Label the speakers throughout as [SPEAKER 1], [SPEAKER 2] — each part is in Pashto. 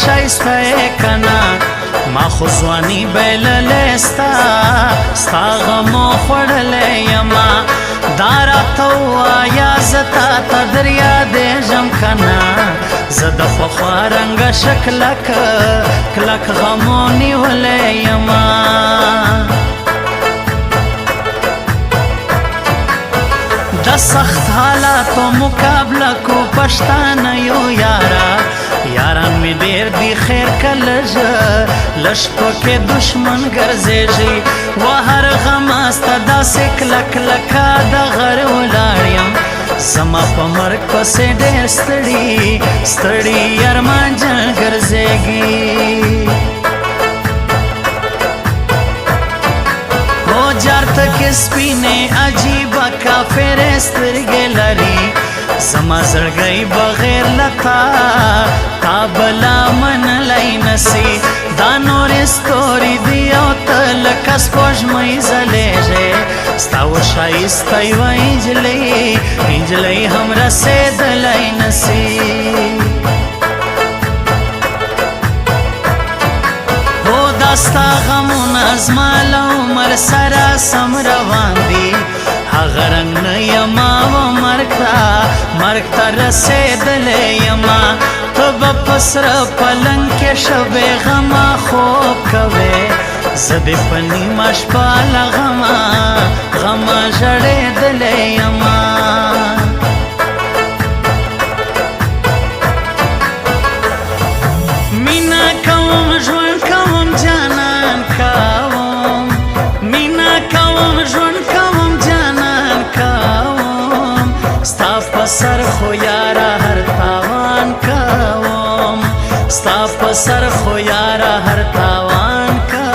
[SPEAKER 1] شایسته کنا ما خو ځواني بایللې ستا غمو خوړلې یما دا راته ووایه زه تا ته در یادېږم کنه زه د پخوا رنګه شه کلک غمو نیولې یما د سخت حالاتو مقابله کو پښتانه یو یاران می ډیر دی خیر کله لږ پکې دشمن ګرځېږي و هر غم ستا داسې کلکه د غر ولاړ یم زما په مرګ پسې ډېر ستړي ارمان جن ګرځېږي هو جارته کې سپینې عجیبه کافرې سترګې لري زما زړګی بغیر لتا تا بلا منلی نسی دا نورې ستوري دي او ته لکه سپوږمۍ ځلېږې ستا و ښایسته یوه نجلۍ هم رسېدلی نسی هو دا ستا غمونه زما له عمر سره سم روان دي هغه رنګ نه یما و مرګ ته رسېدلی یما ته به په سره پلنګ کې شه بېغمه خوب کوې زه دې په نیمه شپه له غمه ژړېدلی یما مینه کوم ژوند کوم جانان کوم مینه کوم ژوند کوم جانان کوم ستا په سر خو یاره هر تاوان کوم ستا په سر خو یاره هر تاوان کوم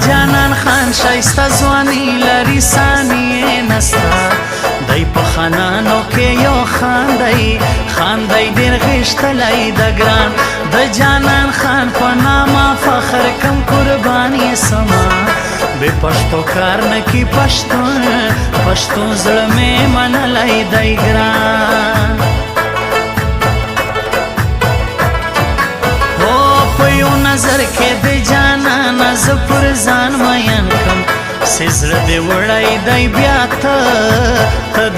[SPEAKER 1] جانان خان شایسته ځواني لري ثانیې نسته دی په خانانو کې یو خاندی ډېر غښتلی د ګران د جانان خان په نامه فخر کم قربان یې سما بې پښتو کار نه کی پښتون زړه مې منلی دی ګران هو په یو نظر کې د جانان زه پر ځان مین کم چې زړه دې وړی دی بیا ته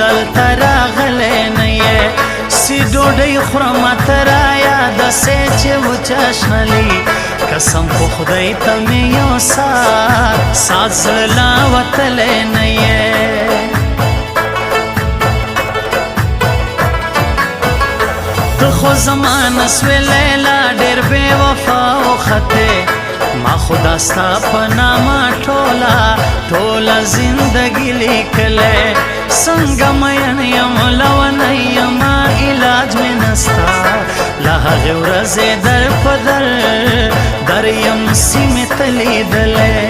[SPEAKER 1] دلته راغلی نه یې چې ډوډۍ خورم ته رایاده سې چې وچشنلي قسم په خدای ته مې یو سات زړه لا وتلی نه یې ته خو زما نسوې لیلا ډېر بې وفا وختې ما خدا ستا په نامه ټوله زندګي لیکلی څنګه مین یم لونی یما علاج مې نستا له هغې ورځې در په در یم سیمې ته لیدلی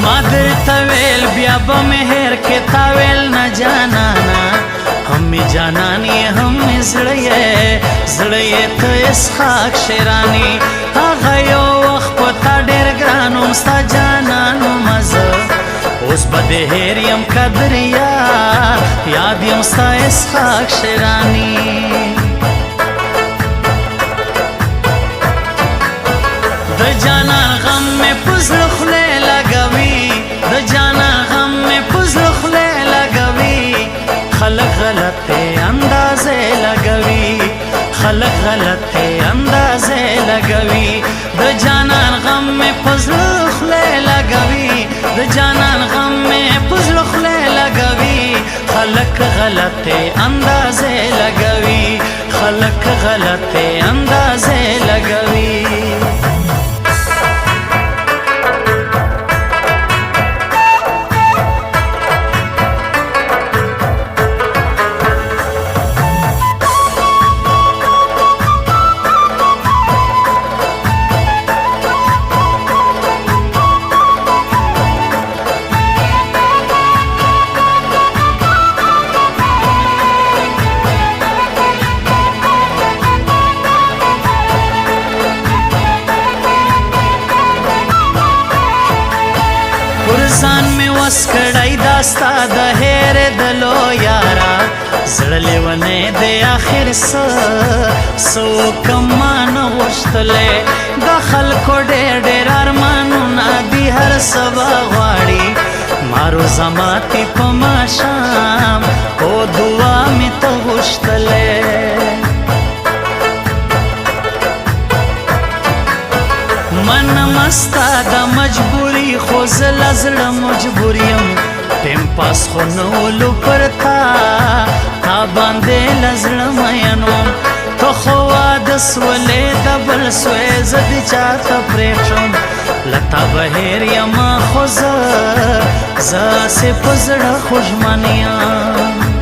[SPEAKER 1] ما درته ویل بیا अब मेहर के तावेल न जानाना हम जानان ये हम زړه ته اسحاق شیرانی هغه یو وخت پتا ډېر ګرانوم ستا جانانو مزه اوس به د هیر یم قدر یاد یم ستا اسحاق شیرانی د جانان غم مې په زړه خولې لګوي د جانان غم مې په زړه خولې لګوي خلک غلطې اندازې لګوي خلق غلطه اندازې لګوي د جانان غم مې په زړه خولې لګوي د جانان غم مې په زړه خولې لګوي خلق غلطه اندازې لګوي خلق غلطه اندازې لګوي ځان مې وس کړی دا ستا د هیر دلو یارا زړه لیونی دی آخر څه وکم ما نه غوښتلی د خلکو ډېر ارمانونه دي هر سبا غواړي ما روزه ماتې په ماښام او دعا مې ته غوښتلی منم ستا د مجبوري خو زه له زړه مجبور یم ټیم پاس خو نه ولو پر تا باندې له زړه مین وم ته خو واده سولې د بل سوی زه دې چاته پرېښم له تا بهر یمه خو زه هسې په زړه خوږمن یم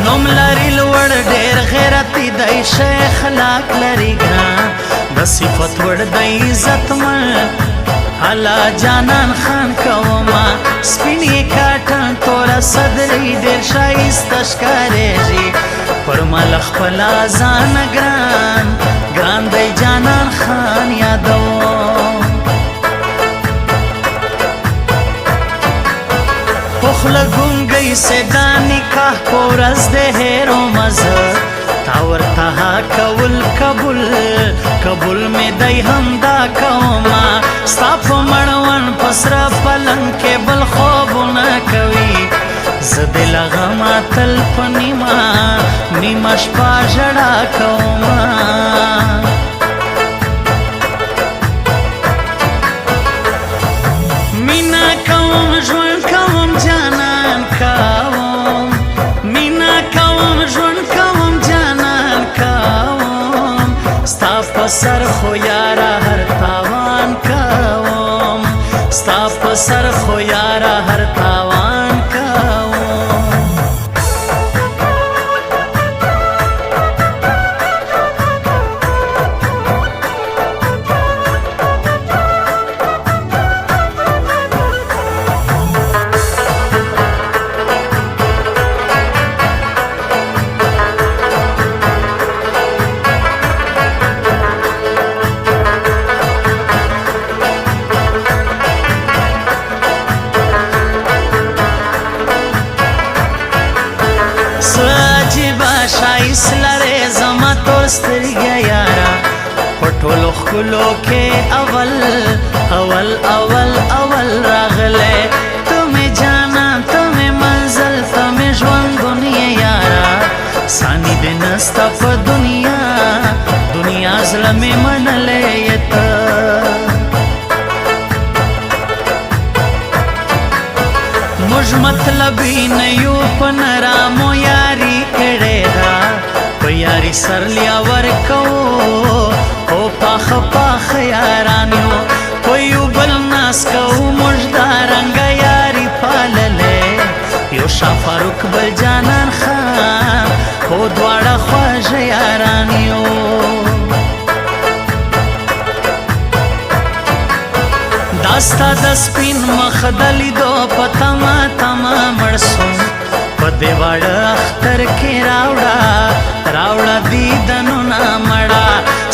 [SPEAKER 1] نوم لري لوړ ډېر غیرتي دی ښه اخلاق لري ګران د صفت وړ د عزتمن الله جانان خان کومه سپینې کاټن توره صدرۍ ډېر ښایسته ښکارېږي پر مله خپله ځانه ګران دی جانان خان یادوم پخله ګونګۍ سه دا نکاح په ورځ د هیرو مزه تا ورته کول قبول مې دی همدا کومه ستا په مړوند په سره پلنګ کې بل خوبونه کوي زه د لغمه تل په نیمه شپه ژړا کومه مینا کوم ژوند کوم جانان کوم مینا کوم ژوند کوم جانان کوم ستا په سر خو یاره هر تاوان کوم ستا په سر خو یاره هر تاوان کوم شایست لرې زما تور سترګې یاره په ټولو ښکلو کې اول راغلی ته مې جانان ته مې منزل ته مې ژوند دنیا یاره ثاني دې نسته په دنیا زړه مې منلی یې ته موږ مطلبي نه یو په نرامو یاري کړې ده په یاري سرلیا ورکوو او پاخه یاران یو په یو بل ناس کوو موږ دا رنګه یاري پاللې یو شاه فاروق بل جانان خان او دواړه خواږه یاران یو داستا د سپین مخ د لیدو په تما تما مړ سوم په دې واړه اختر کې راوړه دیدنونه مړه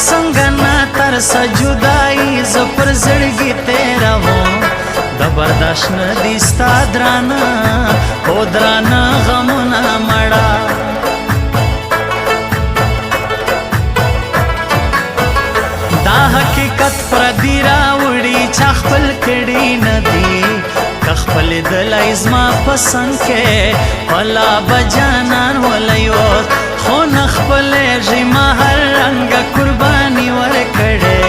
[SPEAKER 1] څنګه نه ترس جدایي زه پر زړګي تېروم د برداشت نه دي ستا درانه او درانه غمونه مړه دا حقیقت پردي راوړي چا خپل کړي نه دي که خپل دلی زما په څنګ کې ولا به جانان ولیو خو نه خپلېږي ما هر رنګه قرباني ورکړې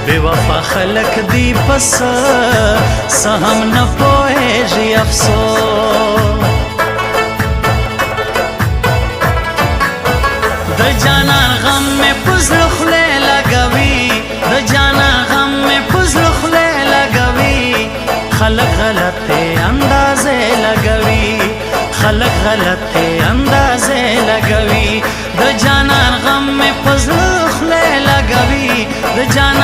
[SPEAKER 1] بې وفا خلک دي په څه هم نه پوهېږي افسوس د جانان غم مې په زړه خولې لګوي د جانان غم مې په زړه خولې لګوي خلق غلطه اندازې لګوي خلق غلطه اندازې لګوي د جانان غم مې په زړه خولې لګوي د جانان